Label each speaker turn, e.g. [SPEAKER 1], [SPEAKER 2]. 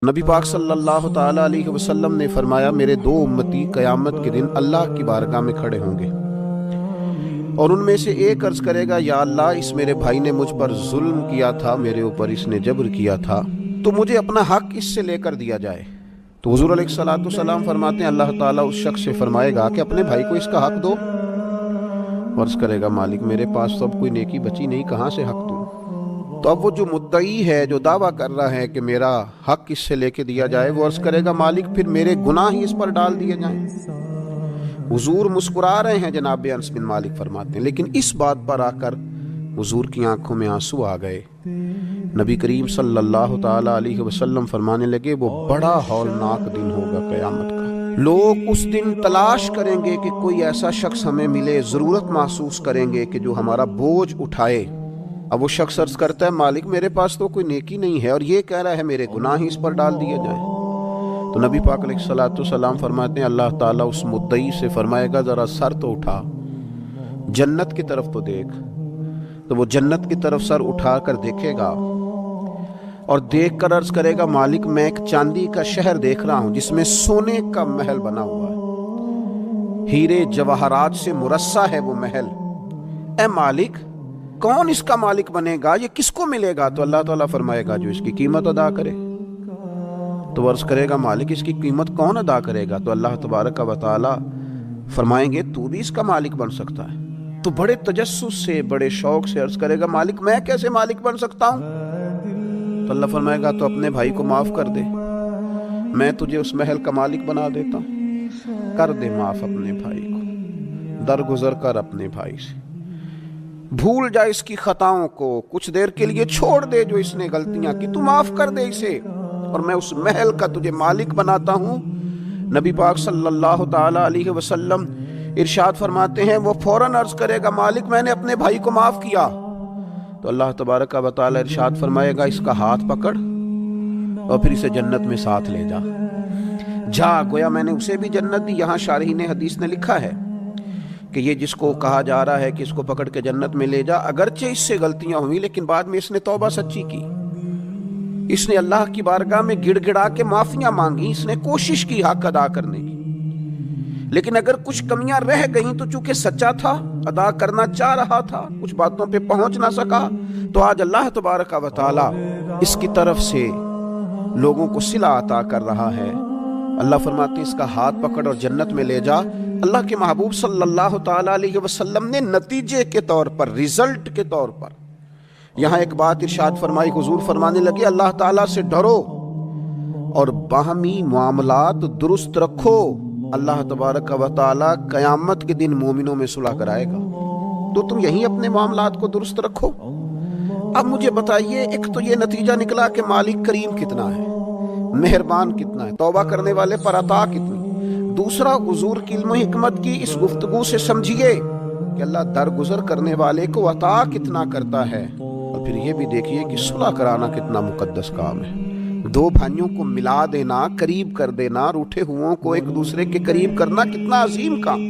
[SPEAKER 1] نبی پاک صلی اللہ تعالیٰ علیہ وسلم نے فرمایا میرے دو امتی قیامت کے دن اللہ کی بارگاہ میں کھڑے ہوں گے اور ان میں سے ایک عرض کرے گا یا اللہ اس میرے بھائی نے مجھ پر ظلم کیا تھا، میرے اوپر اس نے جبر کیا تھا، تو مجھے اپنا حق اس سے لے کر دیا جائے۔ تو حضور علیہ الصلوۃ والسلام فرماتے ہیں اللہ تعالیٰ اس شخص سے فرمائے گا کہ اپنے بھائی کو اس کا حق دو۔ عرض کرے گا مالک میرے پاس تو اب کوئی نیکی بچی نہیں، کہاں سے حق دوں؟ تو اب وہ جو مدعی ہے، جو دعویٰ کر رہا ہے کہ میرا حق اس سے لے کے دیا جائے، وہ عرض کرے گا مالک پھر میرے گناہ ہی اس پر ڈال دیے جائیں۔ حضور مسکرا رہے ہیں، جناب انس بن مالک فرماتے ہیں، لیکن اس بات پر آ کر حضور کی آنکھوں میں آنسو آ گئے۔ نبی کریم صلی اللہ تعالیٰ علیہ وسلم فرمانے لگے وہ بڑا ہولناک دن ہوگا قیامت کا۔ لوگ اس دن تلاش کریں گے کہ کوئی ایسا شخص ہمیں ملے، ضرورت محسوس کریں گے کہ جو ہمارا بوجھ اٹھائے۔ اب وہ شخص عرض کرتا ہے مالک میرے پاس تو کوئی نیکی نہیں ہے اور یہ کہہ رہا ہے میرے گناہ ہی اس پر ڈال دیے جائیں۔ تو نبی پاک علیہ الصلوۃ والسلام فرماتے ہیں اللہ تعالیٰ اس مدعی سے فرمائے گا ذرا سر تو اٹھا، جنت کی طرف تو دیکھ۔ تو وہ جنت کی طرف سر اٹھا کر دیکھے گا اور دیکھ کر عرض کرے گا مالک میں ایک چاندی کا شہر دیکھ رہا ہوں جس میں سونے کا محل بنا ہوا ہے، ہیرے جواہرات سے مرصع ہے وہ محل۔ اے مالک کون اس کا مالک بنے گا، یہ کس کو ملے گا؟ تو اللہ تعالیٰ فرمائے گا جو اس کی قیمت ادا کرے۔ تو عرض کرے گا مالک اس کی قیمت کون ادا کرے گا؟ تو اللہ تبارک و تعالیٰ فرمائیں گے تو بھی اس کا مالک بن سکتا ہے۔ تو بڑے تجسس سے، بڑے شوق سے عرض کرے گا مالک میں کیسے مالک بن سکتا ہوں؟ تو اللہ فرمائے گا تو اپنے بھائی کو معاف کر دے، میں تجھے اس محل کا مالک بنا دیتا ہوں۔ کر دے معاف اپنے بھائی کو، درگزر کر اپنے بھائی سے، بھول جا اس کی خطاؤں کو، کچھ دیر کے لیے چھوڑ دے جو اس نے غلطیاں کی، تو معاف کر دے اسے اور میں اس محل کا تجھے مالک بناتا ہوں۔ نبی پاک صلی اللہ تعالیٰ علیہ وسلم ارشاد فرماتے ہیں وہ فوراً عرض کرے گا مالک میں نے اپنے بھائی کو معاف کیا۔ تو اللہ تبارک و تعالیٰ ارشاد فرمائے گا اس کا ہاتھ پکڑ اور پھر اسے جنت میں ساتھ لے جا۔ گویا میں نے اسے بھی جنت دی۔ یہاں شارحین حدیث نے لکھا ہے کہ یہ جس کو کہا جا رہا ہے کہ اس کو پکڑ کے جنت میں لے جا، اگرچہ اس سے غلطیاں ہوئی لیکن بعد میں اس نے توبہ سچی کی، اس نے اللہ کی بارگاہ میں گڑ گڑا کے معافیاں مانگی، اس نے کوشش کی حق ادا کرنے کی، لیکن اگر کچھ کمیاں رہ گئیں تو چونکہ سچا تھا، ادا کرنا چاہ رہا تھا، کچھ باتوں پہ پہنچ نہ سکا، تو آج اللہ تبارک و تعالیٰ اس کی طرف سے لوگوں کو صلہ عطا کر رہا ہے۔ اللہ فرماتے ہیں اس کا ہاتھ پکڑ اور جنت میں لے جا۔ اللہ کے محبوب صلی اللہ تعالیٰ علیہ وسلم نے نتیجے کے طور پر، ریزلٹ کے طور پر یہاں ایک بات ارشاد فرمائی۔ حضور فرمانے لگے اللہ تعالیٰ سے ڈرو اور باہمی معاملات درست رکھو، اللہ تبارک و تعالیٰ قیامت کے دن مومنوں میں صلح کرائے گا، تو تم یہیں اپنے معاملات کو درست رکھو۔ اب مجھے بتائیے، ایک تو یہ نتیجہ نکلا کہ مالک کریم کتنا ہے، مہربان کتنا ہے، توبہ کرنے والے پر عطا کتنی۔ دوسرا حضور کی علم و حکمت کی اس گفتگو سے سمجھیے کہ اللہ درگزر کرنے والے کو عطا کتنا کرتا ہے، اور پھر یہ بھی دیکھیے کہ صلح کرانا کتنا مقدس کام ہے۔ دو بھائیوں کو ملا دینا، قریب کر دینا، روٹھے ہوں کو ایک دوسرے کے قریب کرنا کتنا عظیم کام۔